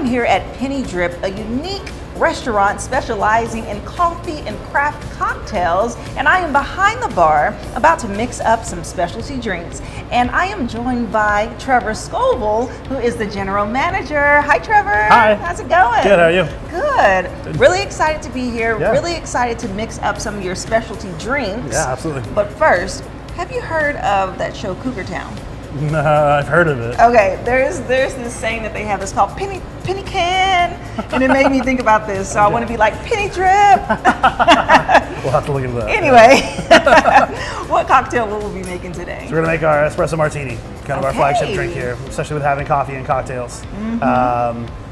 here at Penny Drip, a unique restaurant specializing in coffee and craft cocktails, and I am behind the bar about to mix up some specialty drinks. And I am joined by Trevor Scovel, who is the general manager. Hi, Trevor. Hi. How's it going? Good, how are you? Good. Really excited to be here. Yeah. Really excited to mix up some of your specialty drinks. Yeah, absolutely. But first, have you heard of that show Cougar Town? I've heard of it. Okay, there's this saying that they have that's called penny can, and it made me think about this. So I want to be like Penny Drip. We'll have to look into that. Anyway, what cocktail will we be making today? So we're gonna make our Espresso Martini, kind of our flagship drink here, especially with having coffee and cocktails.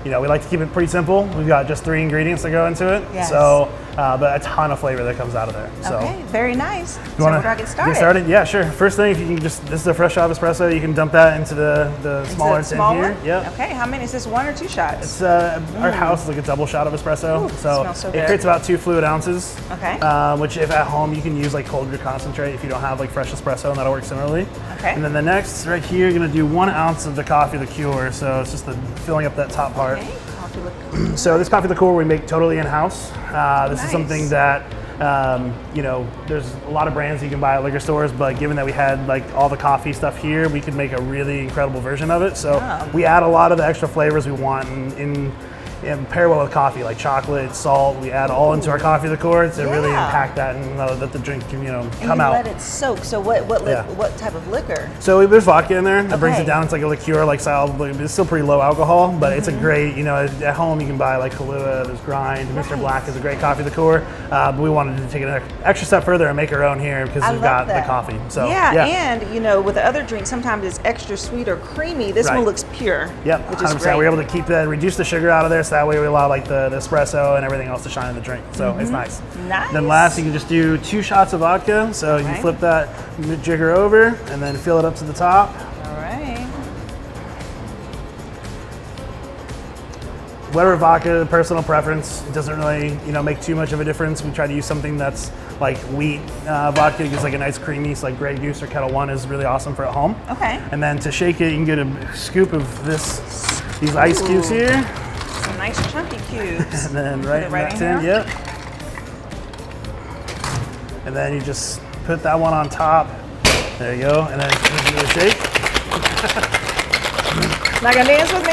You know, we like to keep it pretty simple. We've got just 3 ingredients that go into it. Yes. So, but a ton of flavor that comes out of there. So. Okay, very nice. So where do I get started? Get started? Yeah, sure. First thing, if you can just, this is a fresh shot of espresso, you can dump that into the smaller tin here. Yeah. Okay, how many? Is this 1 or 2 shots? It's our house is like a double shot of espresso. Ooh, smells so it good. creates about 2 fluid ounces. Okay. Which if at home you can use like cold brew concentrate if you don't have like fresh espresso, and that'll work similarly. Okay. And then the next right here, you're gonna do 1 ounce of the coffee liqueur. So it's just filling up that top part. Okay. Coffee liqueur. So this coffee liqueur we make totally in-house. This is something that you know, there's a lot of brands you can buy at liquor stores, but given that we had like all the coffee stuff here, we could make a really incredible version of it. So we add a lot of the extra flavors we want and pair well with coffee, like chocolate, salt. We add all into our coffee liqueur to really impact that and let the drink can, you know, come out. Let it soak. So what type of liquor? So there's vodka in there that brings it down. It's like a liqueur like style, but it's still pretty low alcohol, but it's a great, you know, at home you can buy like Kahlua, there's Grind, Mr. Black is a great coffee liqueur, but we wanted to take it an extra step further and make our own here because we've got the coffee. So and you know, with the other drinks, sometimes it's extra sweet or creamy. This one looks pure. Yep, which is 100%. great. We're able to keep that, reduce the sugar out of there, so that way we allow like the espresso and everything else to shine in the drink. So it's nice. Nice. Then last, you can just do 2 shots of vodka. So you flip that jigger over and then fill it up to the top. All right. Whatever vodka, personal preference. It doesn't really, you know, make too much of a difference. We try to use something that's like wheat vodka. It gives like a nice creamy, so like Grey Goose or Kettle One is really awesome for at home. Okay. And then to shake it, you can get a scoop of these ice cubes here. Some nice chunky cubes. And then right in that tin, yep. And then you just put that one on top. There you go. And then give it a shake. Not gonna dance with me?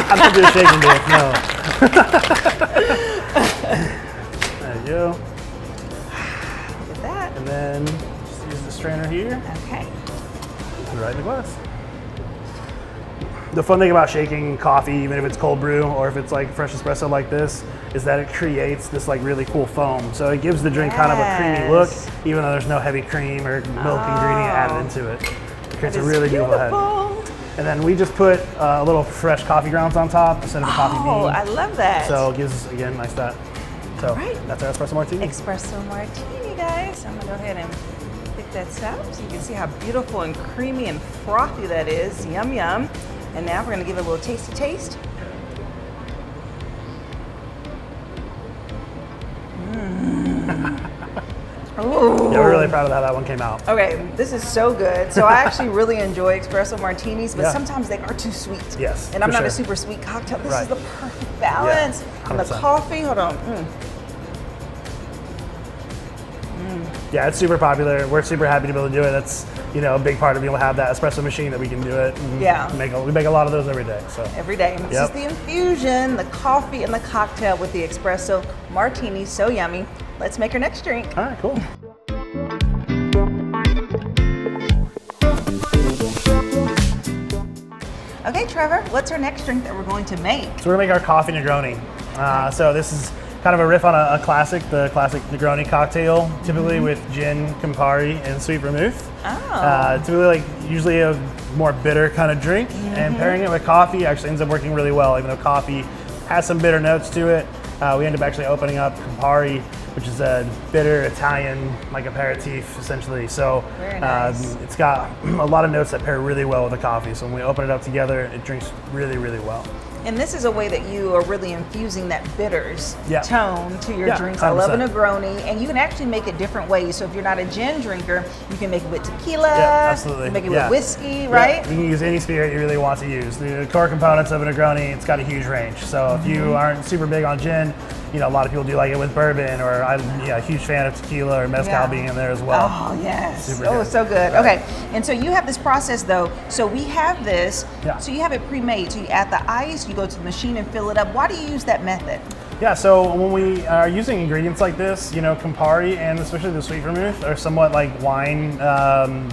I'm gonna do a shake and dance, no. There you go. Look at that. And then just use the strainer here. Okay. Put it right in the glass. The fun thing about shaking coffee, even if it's cold brew or if it's like fresh espresso like this, is that it creates this like really cool foam. So it gives the drink kind of a creamy look, even though there's no heavy cream or milk ingredient added into it. It creates a really beautiful head. And then we just put a little fresh coffee grounds on top instead of a coffee bean. Oh, I love that. So it gives, again, nice that. So that's our Espresso Martini. Espresso Martini, guys. I'm gonna go ahead and pick that up so you can see how beautiful and creamy and frothy that is. Yum, yum. And now we're gonna give it a little tasty taste. Ooh. Yeah, we're really proud of how that one came out. Okay, this is so good. So I actually really enjoy espresso martinis, but sometimes they are too sweet. Yes, and I'm not a super sweet cocktail. This is the perfect balance. And the coffee, hold on. Yeah, it's super popular. We're super happy to be able to do it. That's, you know, a big part of being able to have that espresso machine that we can do it. We make a lot of those every day. So every day. This is the infusion, the coffee, and the cocktail with the espresso martini. So yummy. Let's make our next drink. All right, cool. Okay, Trevor, what's our next drink that we're going to make? So we're gonna make our Coffee Negroni. So this is kind of a riff on the classic Negroni cocktail, typically with gin, Campari, and sweet vermouth. Typically like usually a more bitter kind of drink, and pairing it with coffee actually ends up working really well, even though coffee has some bitter notes to it. We end up actually opening up Campari, which is a bitter Italian like aperitif essentially. So it's got a lot of notes that pair really well with the coffee. So when we open it up together, it drinks really, really well. And this is a way that you are really infusing that bitters Yeah. tone to your Yeah, drinks. I love a 100%. Negroni, and you can actually make it different ways. So if you're not a gin drinker, you can make it with tequila. Yeah, absolutely. You can make it Yeah. with whiskey, Yeah, right? you can use any spirit you really want to use. The core components of a Negroni, it's got a huge range. So if you aren't super big on gin, you know, a lot of people do like it with bourbon, or I'm a huge fan of tequila or mezcal Yeah. being in there as well. Oh, yes. Super Oh, good. so good. Right. Okay. And so you have this process though. So we have this. Yeah. So you have it pre-made. So you add the ice, you go to the machine and fill it up. Why do you use that method? Yeah, so when we are using ingredients like this, you know, Campari and especially the sweet vermouth are somewhat like wine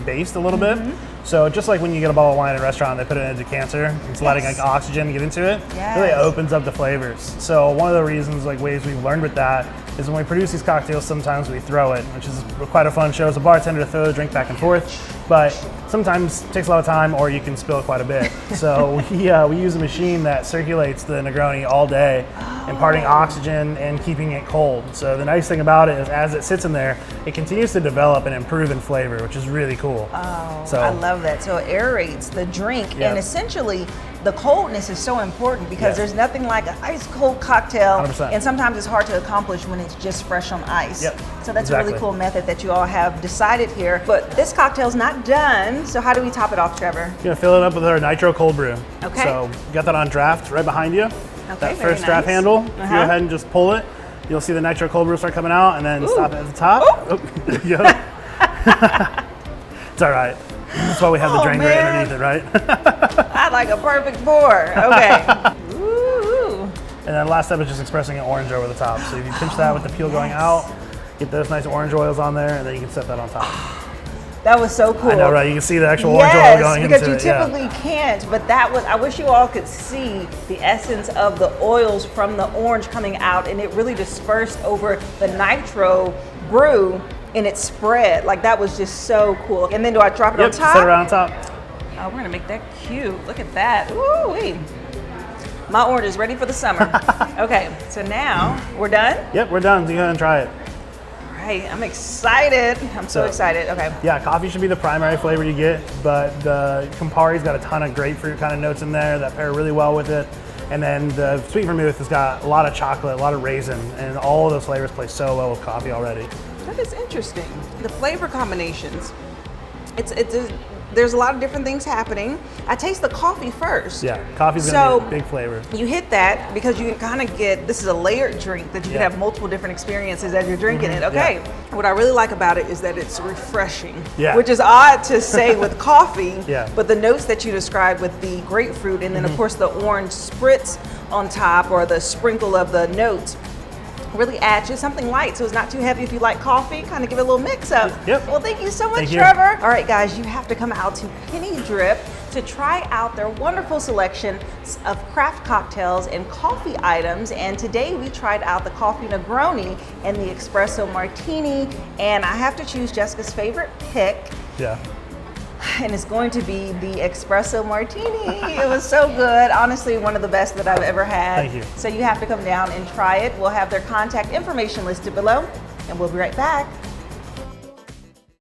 based a little bit. So just like when you get a bottle of wine at a restaurant, they put it in a decanter, it's letting like oxygen get into it. Yes. It really opens up the flavors. So one of the reasons, like ways we've learned with that is when we produce these cocktails, sometimes we throw it, which is quite a fun show as a bartender to throw the drink back and forth. But sometimes it takes a lot of time, or you can spill quite a bit. So we use a machine that circulates the Negroni all day, imparting oxygen and keeping it cold. So the nice thing about it is as it sits in there, it continues to develop and improve in flavor, which is really cool. Oh, So- I love that. So it aerates the drink, Yeah. and essentially the coldness is so important because Yeah. there's nothing like an ice cold cocktail, 100%. and sometimes it's hard to accomplish when it's just fresh on ice. Yep, So that's a exactly. really cool method that you all have decided here. But this cocktail's not done, so how do we top it off, Trevor? You're gonna fill it up with our nitro cold brew. Okay. So you got that on draft right behind you. Okay, That very first draft nice. handle, go Uh-huh. ahead and just pull it. You'll see the nitro cold brew start coming out, and then Ooh. stop it at the top. Ooh. Oh, there you go. It's all right. That's why we have the Oh, drink right man. underneath it, right? I like a perfect pour. Okay. Ooh. And then last step is just expressing an orange over the top. So if you pinch that with the peel going out, get those nice orange oils on there, and then you can set that on top. That was so cool. I know, right? You can see the actual orange oil Yes, going because into you it. Yeah. typically can't, but that was, I wish you all could see the essence of the oils from the orange coming out, and it really dispersed over the nitro brew, and it spread. Like, that was just so cool. And then do I drop it on Yep, top? set it around top. Oh, we're gonna make that cute. Look at that. Woo-wee. My orange is ready for the summer. Okay, so now we're done. Yep, we're done. So go ahead and try it. All right, I'm excited. I'm so So- excited. Okay. Yeah, coffee should be the primary flavor you get, but the Campari's got a ton of grapefruit kind of notes in there that pair really well with it. And then the sweet vermouth has got a lot of chocolate, a lot of raisin, and all of those flavors play so well with coffee already. That is interesting. The flavor combinations. There's a lot of different things happening. I taste the coffee first. Yeah, coffee's So- gonna be a big flavor. You hit that because you can kind of get, this is a layered drink that you can Yeah. have multiple different experiences as you're drinking it. yeah. Okay. What I really like about it is that it's refreshing. Yeah. Which is odd to say with coffee, Yeah. but the notes that you described with the grapefruit and then of course the orange spritz on top, or the sprinkle of the notes, really add just something light so it's not too heavy if you like coffee, kind of give it a little mix up. Yep. Well, thank you so much, Thank you. Trevor. All right, guys, you have to come out to Penny Drip to try out their wonderful selection of craft cocktails and coffee items. And today we tried out the Coffee Negroni and the Espresso Martini. And I have to choose Jessica's favorite pick, Yeah. and it's going to be the Espresso Martini. It was so good. Honestly, one of the best that I've ever had. Thank you. So you have to come down and try it. We'll have their contact information listed below, and we'll be right back.